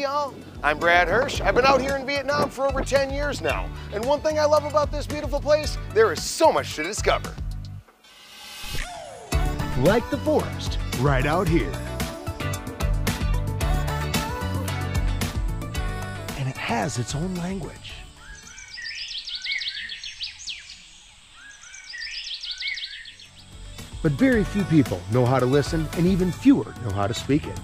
y'all. I'm Brad Hirsch. I've been out here in Vietnam for over 10 years now. And one thing I love about this beautiful place, there is so much to discover. Like the forest, right out here. And it has its own language. But very few people know how to listen, and even fewer know how to speak it.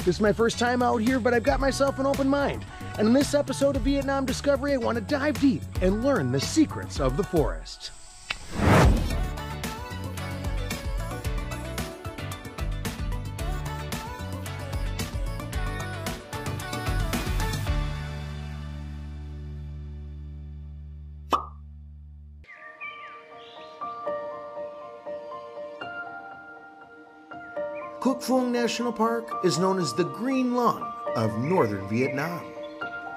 This is my first time out here, but I've got myself an open mind. And in this episode of Vietnam Discovery, I want to dive deep and learn the secrets of the forest. Cúc Phương National Park is known as the Green Lung of northern Vietnam.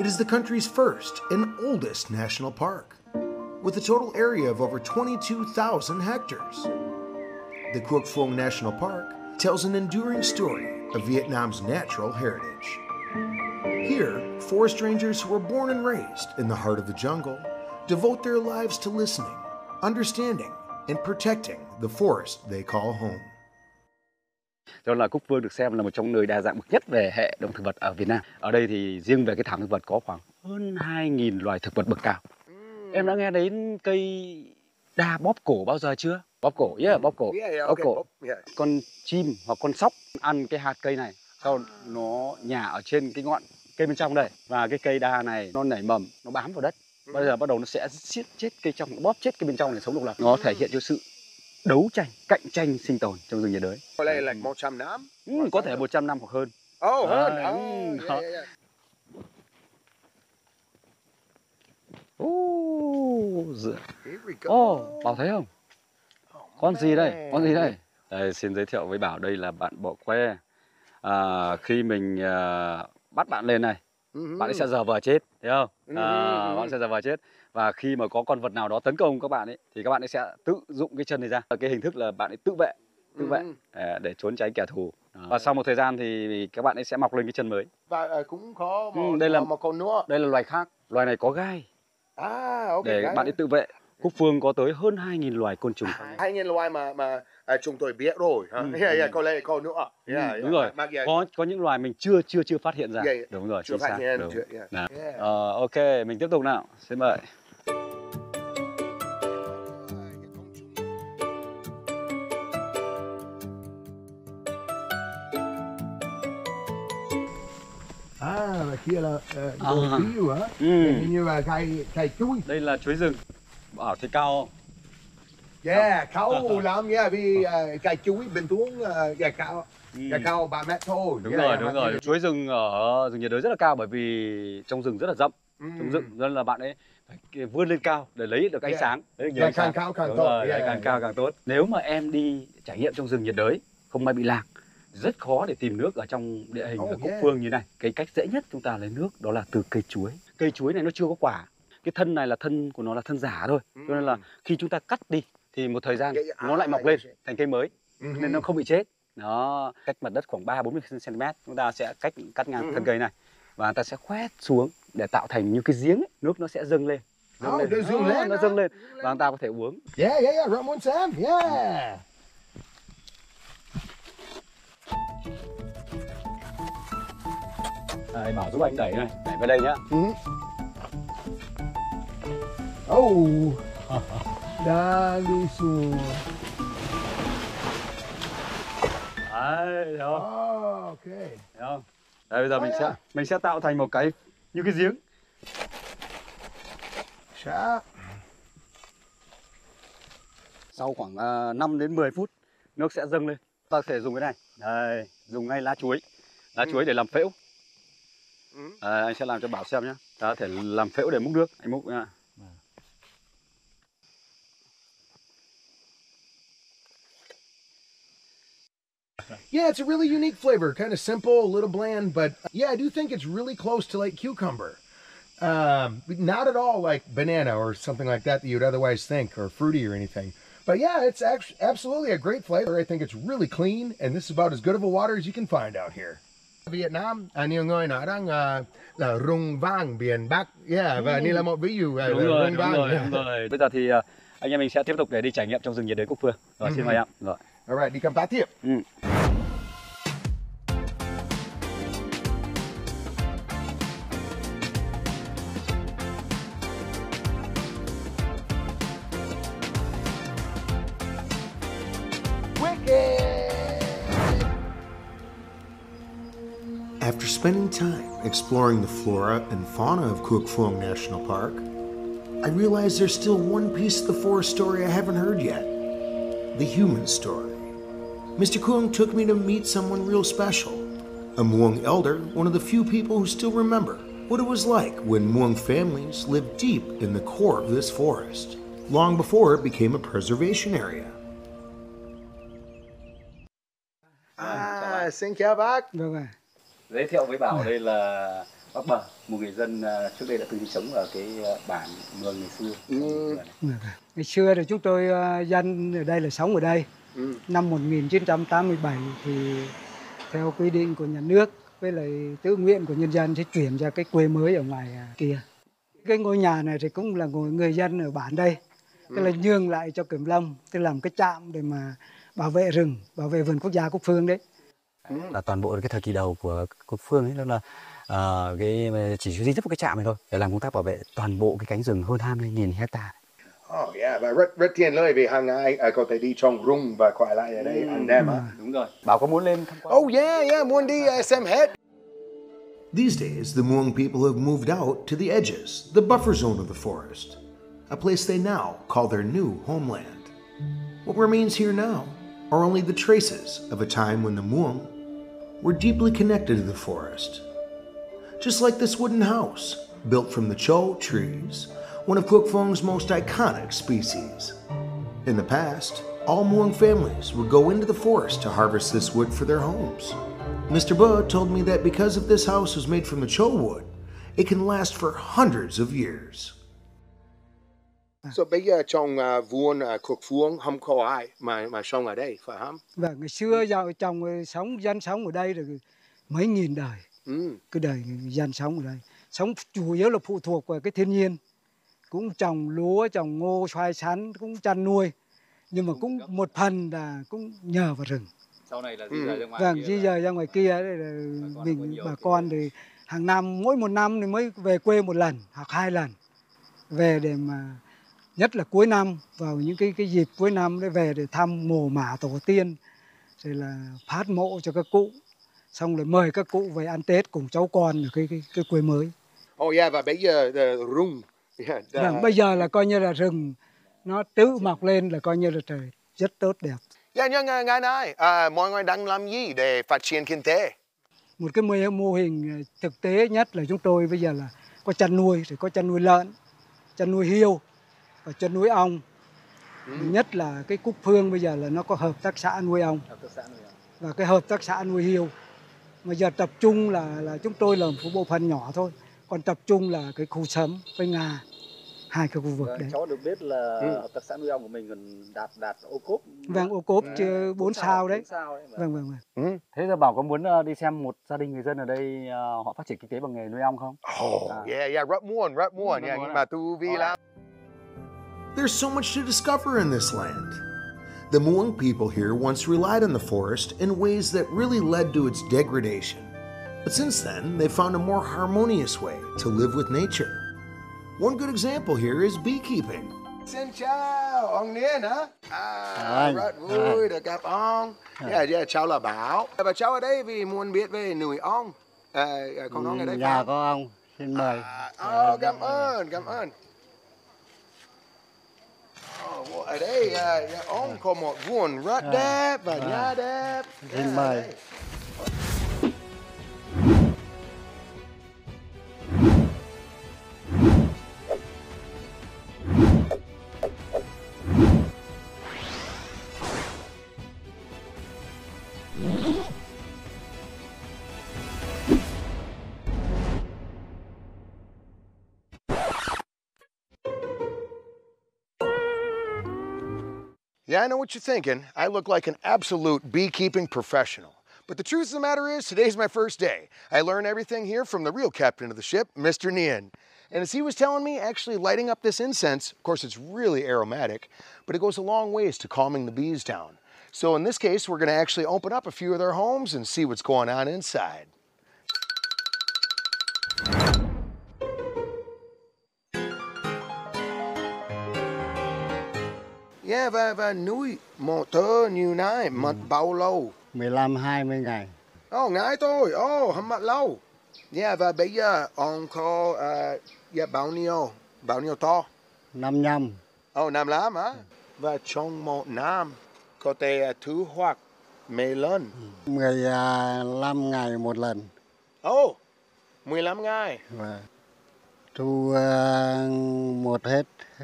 It is the country's first and oldest national park, with a total area of over 22,000 hectares. The Cúc Phương National Park tells an enduring story of Vietnam's natural heritage. Here, forest rangers who were born and raised in the heart of the jungle devote their lives to listening, understanding, and protecting the forest they call home. Cho nên là Cúc Phương được xem là một trong nơi đa dạng bậc nhất về hệ động thực vật ở Việt Nam. Ở đây thì riêng về cái thảm thực vật có khoảng hơn 2.000 loài thực vật bậc cao. Em đã nghe đến cây đa bóp cổ bao giờ chưa? Bóp cổ, bóp cổ. Bóp cổ. Con chim hoặc con sóc ăn cái hạt cây này, sau nó nhả ở trên cái ngọn cây bên trong đây. Và cái cây đa này nó nảy mầm, nó bám vào đất. Bây giờ bắt đầu nó sẽ giết chết cây trong, bóp chết cây bên trong để sống độc lập. Nó thể hiện cho sự đấu tranh, cạnh tranh sinh tồn trong rừng nhiệt đới. Có lẽ là 100 năm? Có thể 100 năm hoặc hơn. Hơn. Bảo thấy không? Con gì đây? Con gì đây? Đây, xin giới thiệu với Bảo, đây là bạn bọ que. Khi mình bắt bạn lên này, bạn ấy sẽ giờ vờ chết, thấy không? Bạn sẽ giờ vờ chết. Và khi mà có con vật nào đó tấn công các bạn ấy, thì các bạn ấy sẽ tự dụng cái chân này ra. Cái hình thức là bạn ấy tự vệ để trốn tránh kẻ thù. Và sau một thời gian thì các bạn ấy sẽ mọc lên cái chân mới. Và cũng có một con nữa. Đây là loài khác. Loài này có gai. Để bạn ấy tự vệ. Cúc Phương có tới hơn 2.000 loài côn trùng. 2.000 loài mà chúng tôi biết rồi. Có lẽ có nữa. Đúng rồi. Có những loài mình chưa phát hiện ra. Đúng rồi, chính xác. Ok, mình tiếp tục nào. Xin mời. Là kia là đồ phiêu hả? Như là cây chuối. Đây là chuối rừng. Bảo thấy cao không? Cao lắm vì cây chuối bình thường cao 3 mét thôi. Đúng rồi. Chuối rừng ở rừng nhiệt đới rất là cao bởi vì trong rừng rất là rậm. Trong rừng nên là bạn ấy phải vươn lên cao để lấy được ánh sáng. Càng cao càng tốt. Càng cao càng tốt. Nếu mà em đi trải nghiệm trong rừng nhiệt đới, không may bị lạc, rất khó để tìm nước ở trong địa hình ở Cúc Phương như này. Cái cách dễ nhất chúng ta lấy nước đó là từ cây chuối. Cây chuối này nó chưa có quả. Cái thân này là thân của nó là thân giả thôi. Cho nên là khi chúng ta cắt đi thì một thời gian nó lại mọc lên thành cây mới. Nên nó không bị chết. Nó cách mặt đất khoảng 3-40 cm, chúng ta sẽ cắt ngang thân cây này và người ta sẽ khoét xuống để tạo thành như cái giếng ấy. Nước nó sẽ dâng lên. Nó dâng lên và người ta có thể uống. Ramon Sam, Bảo giúp anh đẩy này, đẩy vào đây nhá. Đang đi xuống. Đấy, thấy không? Ok. Thấy không? Đây, bây giờ mình sẽ tạo thành một cái như cái giếng. Sau khoảng 5 đến 10 phút nước sẽ dâng lên. Ta có thể dùng cái này. Đây, dùng ngay lá chuối. Lá chuối để làm phễu. Anh sẽ làm cho Bảo xem nhé. Ta có thể làm phễu để múc nước. Anh múc nha. Yeah, it's a really unique flavor. Kind of simple, a little bland, but yeah, I do think it's really close to like cucumber. Not at all like banana or something like that you'd otherwise think, or fruity or anything. But yeah, it's actually absolutely a great flavor. I think it's really clean, and this is about as good of a water as you can find out here. Việt Nam, nhiều người nói rằng là rung vang biển Bắc, và đây là một ví dụ Đúng rồi, rung vang. đúng rồi. Bây giờ thì anh em mình sẽ tiếp tục để đi trải nghiệm trong rừng nhiệt đới Cúc Phương. Rồi, xin mời em. Rồi. Alright, đi khám phá tiếp. After spending time exploring the flora and fauna of Cúc Phương National Park, I realized there's still one piece of the forest story I haven't heard yet. The human story. Mr. Cuong took me to meet someone real special. A Muong elder, one of the few people who still remember what it was like when Muong families lived deep in the core of this forest, long before it became a preservation area. Xin chào bác. Vâng ạ. Giới thiệu với Bảo đây là bác Bờ, một người dân trước đây đã từng sinh sống ở cái bản Mường ngày xưa. Ngày xưa thì chúng tôi dân ở đây là sống ở đây. Năm 1987 thì theo quy định của nhà nước với lại tự nguyện của nhân dân sẽ chuyển ra cái quê mới ở ngoài kia. Cái ngôi nhà này thì cũng là người dân ở bản đây. Tức là nhường lại cho Kiểm Lâm, tức là làm cái trạm để mà bảo vệ rừng, bảo vệ vườn quốc gia Cúc Phương đấy. Là toàn bộ cái thời kỳ đầu của Cúc Phương ấy, đó là cái chỉ duy nhất một cái trạm này thôi để làm công tác bảo vệ toàn bộ cái cánh rừng hơn 20.000 hectare. Và rất tiện lợi vì hàng ngày có thể đi trồng rung và quay lại ở đây ăn đêm. Đúng rồi. Bảo có muốn lên tham quan? Muốn đi xem hết. These days, the Muong people have moved out to the edges, the buffer zone of the forest, a place they now call their new homeland. What remains here now are only the traces of a time when the Muong were deeply connected to the forest. Just like this wooden house, built from the cho trees, one of Cúc Phương most iconic species. In the past, all Muong families would go into the forest to harvest this wood for their homes. Mr. Buh told me that because of this house was made from the cho wood, it can last for hundreds of years. So bây giờ trong vườn Cúc Phương không có ai mà sống ở đây, phải không? Và ngày xưa chồng dân sống ở đây được mấy nghìn đời. Cái đời dân sống ở đây, sống chủ yếu là phụ thuộc vào cái thiên nhiên, cũng trồng lúa, trồng ngô, xoài sắn, cũng chăn nuôi, nhưng mà cũng một phần là cũng nhờ vào rừng. Sau này là di rời ra ngoài. Vâng, di rời ra ngoài kia đấy là mình bà con thì hàng năm mỗi một năm thì mới về quê một lần hoặc 2 lần về để mà nhất là cuối năm, vào những cái dịp cuối năm để về để thăm mồ mả tổ tiên, rồi là phát mộ cho các cụ, xong rồi mời các cụ về ăn Tết cùng cháu con ở cái quê mới. Và bây giờ rung. Vâng, bây giờ là coi như là rừng nó tự mọc lên là coi như là trời rất tốt đẹp. Nhưng ngày nay mọi người đang làm gì để phát triển kinh tế? Một cái mô hình thực tế nhất là chúng tôi bây giờ là có chăn nuôi, thì có chăn nuôi lợn, chăn nuôi hươu và chăn nuôi ong. Nhất là cái Cúc Phương bây giờ là nó có hợp tác xã nuôi ong và cái hợp tác xã nuôi hươu. Mà giờ tập trung là chúng tôi là một bộ phận nhỏ thôi, còn tập trung là cái khu sấm với Nga, 2 cái khu vực đấy. Cháu được biết là hợp tác xã nuôi ong của mình còn đạt ô cốp. Vâng, ô cốp 4 sao đấy. Vâng. Thế giờ Bảo có muốn đi xem một gia đình người dân ở đây họ phát triển kinh tế bằng nghề nuôi ong không? Rất muốn. Nhưng mà tu vi lắm. There's so much to discover in this land. The Muong people here once relied on the forest in ways that really led to its degradation. But since then, they found a more harmonious way to live with nature. One good example here is beekeeping. Xin chào, ông Niên hả? Rất vui được gặp ông. Cháu là Bảo. Và cháu ở đây vì muốn biết về nuôi ong. Con ong ở đây Dạ có ông, xin mời. Cảm ơn. Ở đây ông có một vườn rất đẹp và nhà đẹp. Xin mời. Yeah, I know what you're thinking. I look like an absolute beekeeping professional. But the truth of the matter is, today's my first day. I learned everything here from the real captain of the ship, Mr. Nian. And as he was telling me, actually lighting up this incense, of course it's really aromatic, but it goes a long ways to calming the bees down. So in this case, we're gonna actually open up a few of their homes and see what's going on inside. Yeah, và nuôi một tớ như này mất bao lâu? 15-20 ngày. Ngày thôi, không mất lâu. Yeah, và bây giờ ông có bao nhiêu to? 55. Năm lắm hả? Và trong một năm có thể thu hoạch mấy lần? 15 ngày một lần. 15 ngày. Và thu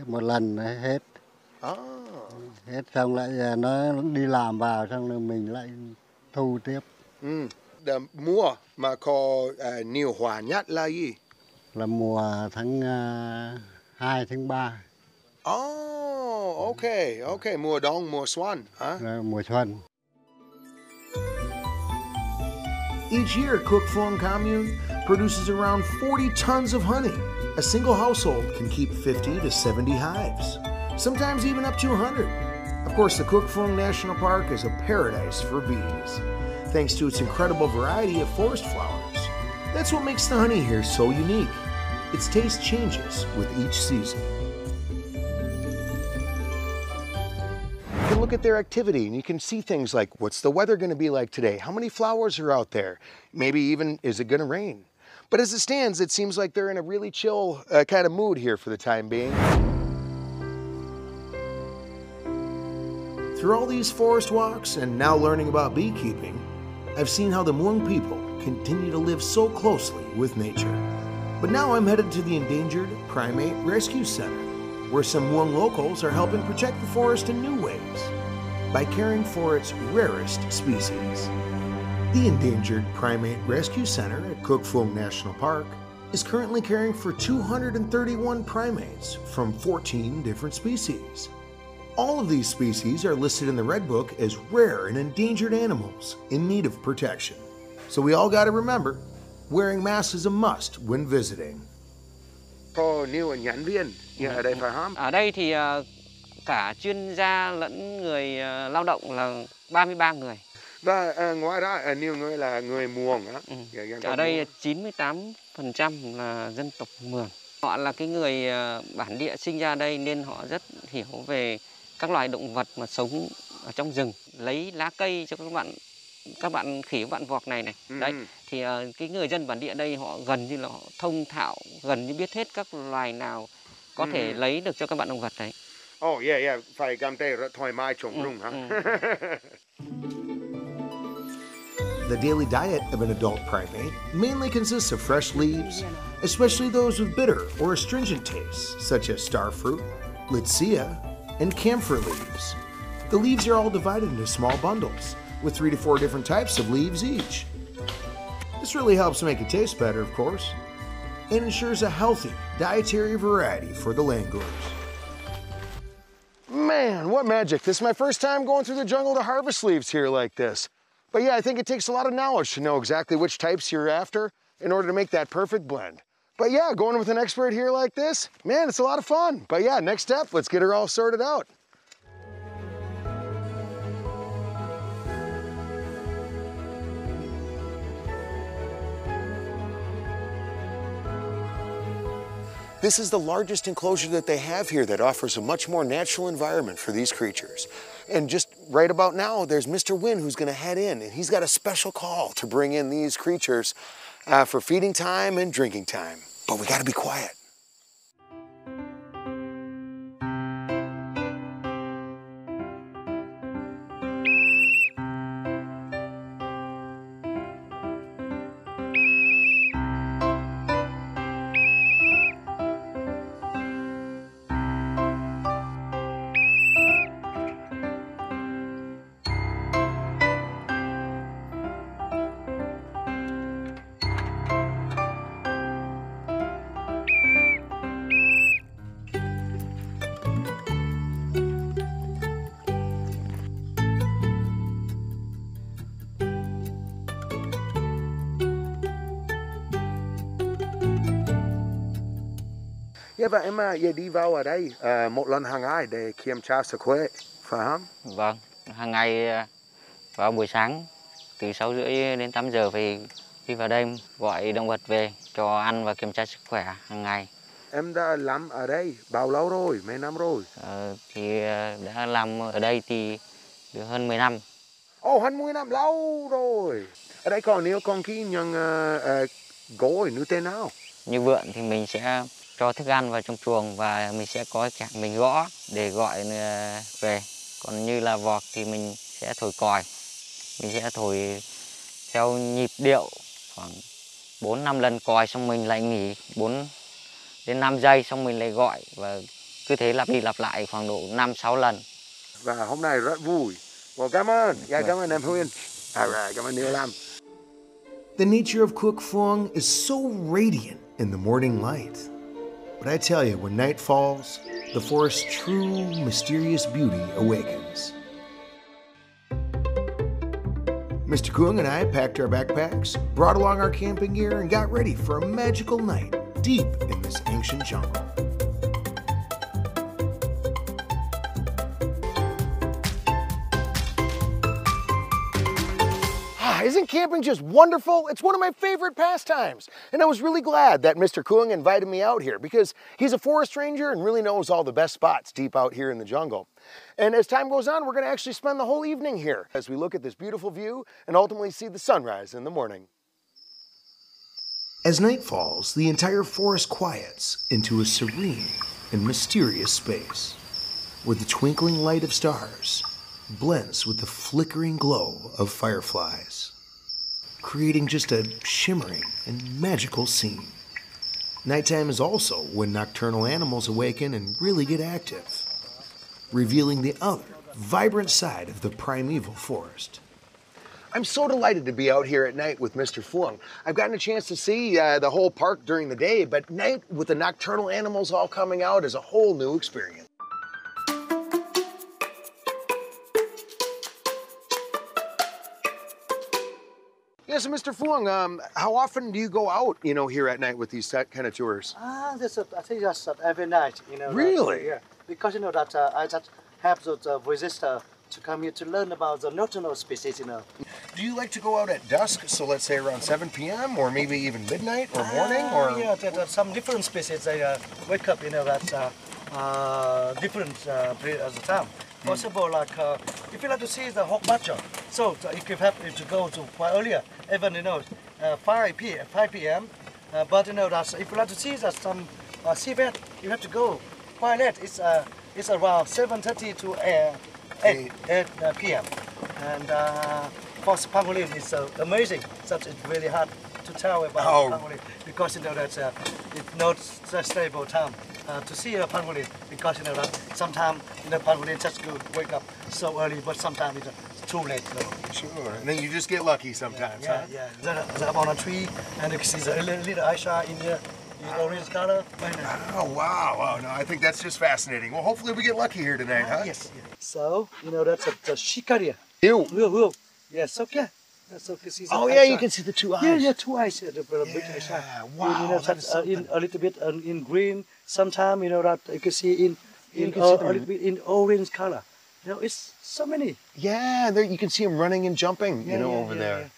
một lần hết. Hết xong lại nó đi làm vào xong rồi mình lại thu tiếp. Mùa mà có nhiều hoa nhất là gì? Là mùa tháng 2, tháng 3. Okay. Mùa đông, mùa xuân hả? Mùa xuân. Each year, Cúc Phương commune produces around 40 tons of honey. A single household can keep 50 to 70 hives, sometimes even up to 100. Of course, the Cúc Phương National Park is a paradise for bees, thanks to its incredible variety of forest flowers. That's what makes the honey here so unique. Its taste changes with each season. You can look at their activity and you can see things like, what's the weather going to be like today? How many flowers are out there? Maybe even, is it going to rain? But as it stands, it seems like they're in a really chill kind of mood here for the time being. Through all these forest walks and now learning about beekeeping, I've seen how the Hmong people continue to live so closely with nature. But now I'm headed to the Endangered Primate Rescue Center, where some Hmong locals are helping protect the forest in new ways by caring for its rarest species. The Endangered Primate Rescue Center at Cúc Phương National Park is currently caring for 231 primates from 14 different species. All of these species are listed in the Red Book as rare and endangered animals in need of protection. So we all got to remember, wearing masks is a must when visiting. Có nhiều nhân viên ở đây phải không? Ở đây thì cả chuyên gia lẫn người lao động là 33 người. Và ngoài ra nhiều người là người Mường á. Ở đây 98% là dân tộc Mường. Họ là cái người bản địa sinh ra đây nên họ rất hiểu về các loài động vật mà sống ở trong rừng, lấy lá cây cho các bạn khỉ, các bạn vọc này. Đấy thì cái người dân bản địa đây họ gần như là họ thông thạo, gần như biết hết các loài nào có thể lấy được cho các bạn động vật đấy. Yeah, phải cảm thấy rất thoải mái trồng rừng hả? The daily diet of an adult primate mainly consists of fresh leaves, especially those with bitter or astringent tastes, such as starfruit, litsea, and camphor leaves. The leaves are all divided into small bundles, with 3 to 4 different types of leaves each. This really helps make it taste better, of course, and ensures a healthy dietary variety for the langours. Man, what magic. This is my first time going through the jungle to harvest leaves here like this. But yeah, I think it takes a lot of knowledge to know exactly which types you're after in order to make that perfect blend. But yeah, going with an expert here like this, man, it's a lot of fun. But yeah, next step, let's get her all sorted out. This is the largest enclosure that they have here that offers a much more natural environment for these creatures. And just right about now, there's Mr. Win who's going to head in, and he's got a special call to bring in these creatures for feeding time and drinking time. But we got to be quiet. Dạ và em về đi vào ở đây một lần hàng ngày để kiểm tra sức khỏe, phải không? Vâng, hàng ngày vào buổi sáng từ 6 rưỡi đến 8 giờ về đi vào đây gọi động vật về cho ăn và kiểm tra sức khỏe hàng ngày. Em đã làm ở đây bao lâu rồi, mấy năm rồi? Thì đã làm ở đây thì được hơn 10 năm. Ồ, hơn 10 năm, lâu rồi. Ở đây còn nếu con khi nhận gối như thế nào? Như vượn thì mình sẽ cho thức ăn vào trong chuồng và mình sẽ có cái mình gõ để gọi về. Còn như là vọt thì mình sẽ thổi còi. Mình sẽ thổi theo nhịp điệu khoảng 4-5 lần còi, xong mình lại nghỉ 4 đến 5 giây, xong mình lại gọi và cứ thế lặp đi lặp lại khoảng độ 5-6 lần. Và hôm nay rất vui. Well, cảm ơn. Dạ, cảm ơn em Huyên. Cảm ơn nhiều lắm. The nature of Cúc Phương is so radiant in the morning light. But I tell you, when night falls, the forest's true mysterious beauty awakens. Mr. Kuang and I packed our backpacks, brought along our camping gear, and got ready for a magical night deep in this ancient jungle. Isn't camping just wonderful? It's one of my favorite pastimes. And I was really glad that Mr. Kuang invited me out here because he's a forest ranger and really knows all the best spots deep out here in the jungle. And as time goes on, we're going to actually spend the whole evening here as we look at this beautiful view and ultimately see the sunrise in the morning. As night falls, the entire forest quiets into a serene and mysterious space where the twinkling light of stars blends with the flickering glow of fireflies, creating just a shimmering and magical scene. Nighttime is also when nocturnal animals awaken and really get active, revealing the other, vibrant side of the primeval forest. I'm so delighted to be out here at night with Mr. Phuong. I've gotten a chance to see the whole park during the day, but night with the nocturnal animals all coming out is a whole new experience. Yes, Mr. Phuong, how often do you go out, here at night with these kind of tours? I think that's every night, Really? Yeah, because that I just have those visitors to come here to learn about the nocturnal species, Do you like to go out at dusk, so let's say around 7 p.m. or maybe even midnight or morning? Or yeah, there are some different species. They wake up, that's different period of the time. Possible, like if you like to see the hawk badger, so you have to go to quite earlier, even 5 p.m. But that if you like to see that some seabed, you have to go quite late. It's around 7:30 to 8 p.m. And for pangolin, it's amazing. Such it's really hard to tell about pangolin because that's it's not such stable time to see a pangolin because that sometimes pangolin just go wake up so early, but sometimes it's too late. Sure, and then you just get lucky sometimes, huh? Yeah. They're up on a tree, and you can see the little Aisha in here. Orange color. Oh, wow. No, I think that's just fascinating. Well, hopefully we get lucky here tonight, huh? Yes. So, that's a shikaria. Ew. Yes, okay. That's okay. Oh, yeah, you can see the two eyes. Yeah, two eyes. The big Aisha. Wow, that is so in a little bit in green. Sometimes, that you can see in a little bit in orange color. It's so many. Yeah, there you can see them running and jumping, over there. Yeah.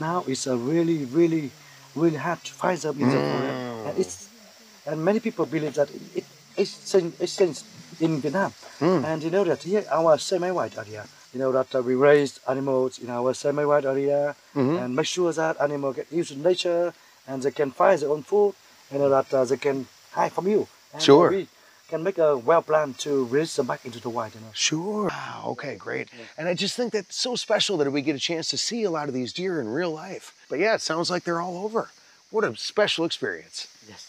Now it's a really, really, really hard to find them in the forest. And many people believe that it's in Vietnam. And that here our semi-wide area, that we raise animals in our semi-wide area and make sure that animals get used to nature and they can find their own food and that they can hide from you. And sure. We can make a well plan to release them back into the wild. Sure. Wow, okay, great. And I just think that's so special that we get a chance to see a lot of these deer in real life. But yeah, it sounds like they're all over. What a special experience. Yes.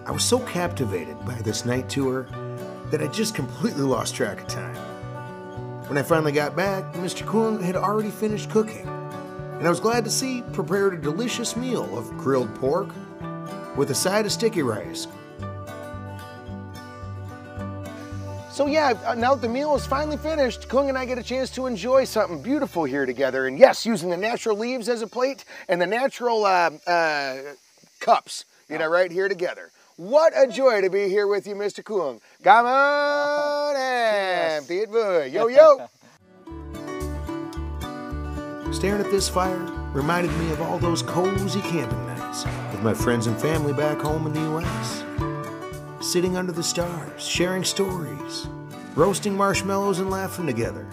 I was so captivated by this night tour that I just completely lost track of time. When I finally got back, Mr. Kuang had already finished cooking, and I was glad to see prepared a delicious meal of grilled pork with a side of sticky rice. So yeah, now that the meal is finally finished, Kung and I get a chance to enjoy something beautiful here together. And yes, using the natural leaves as a plate and the natural cups, you know, right here together. What a joy to be here with you, Mr. Kung. Come on and be it vui. Yo, yo. Staring at this fire reminded me of all those cozy camping nights with my friends and family back home in the U.S. Sitting under the stars, sharing stories, roasting marshmallows and laughing together.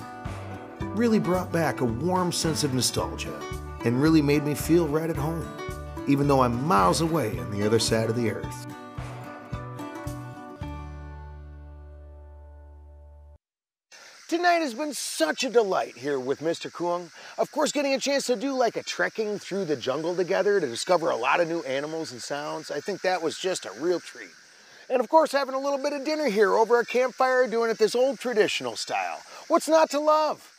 Really brought back a warm sense of nostalgia and really made me feel right at home, even though I'm miles away on the other side of the earth. Tonight has been such a delight here with Mr. Kung. Of course, getting a chance to do like a trekking through the jungle together to discover a lot of new animals and sounds. I think that was just a real treat. And of course, having a little bit of dinner here over a campfire, doing it this old traditional style. What's not to love?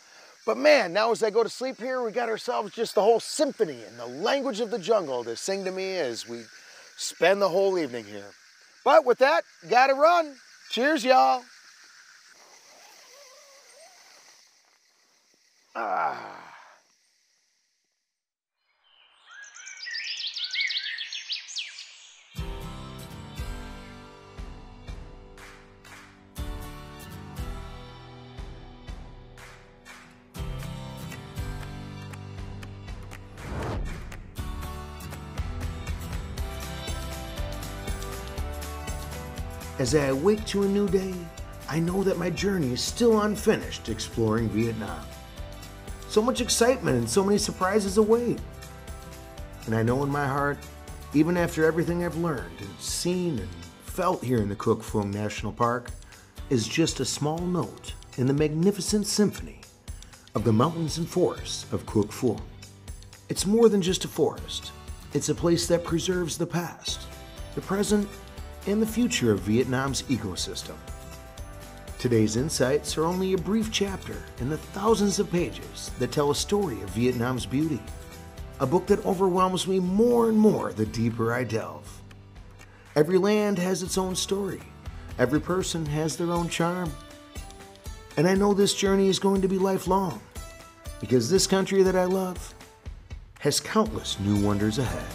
But man, now as I go to sleep here, we got ourselves just the whole symphony and the language of the jungle to sing to me as we spend the whole evening here. But with that, gotta run. Cheers, y'all. As I awake to a new day, I know that my journey is still unfinished exploring Vietnam. So much excitement and so many surprises await. And I know in my heart, even after everything I've learned and seen and felt here in the Cúc Phương National Park, is just a small note in the magnificent symphony of the mountains and forests of Cúc Phương. It's more than just a forest. It's a place that preserves the past, the present, and the future of Vietnam's ecosystem. Today's insights are only a brief chapter in the thousands of pages that tell a story of Vietnam's beauty, a book that overwhelms me more and more the deeper I delve. Every land has its own story. Every person has their own charm. And I know this journey is going to be lifelong, because this country that I love has countless new wonders ahead.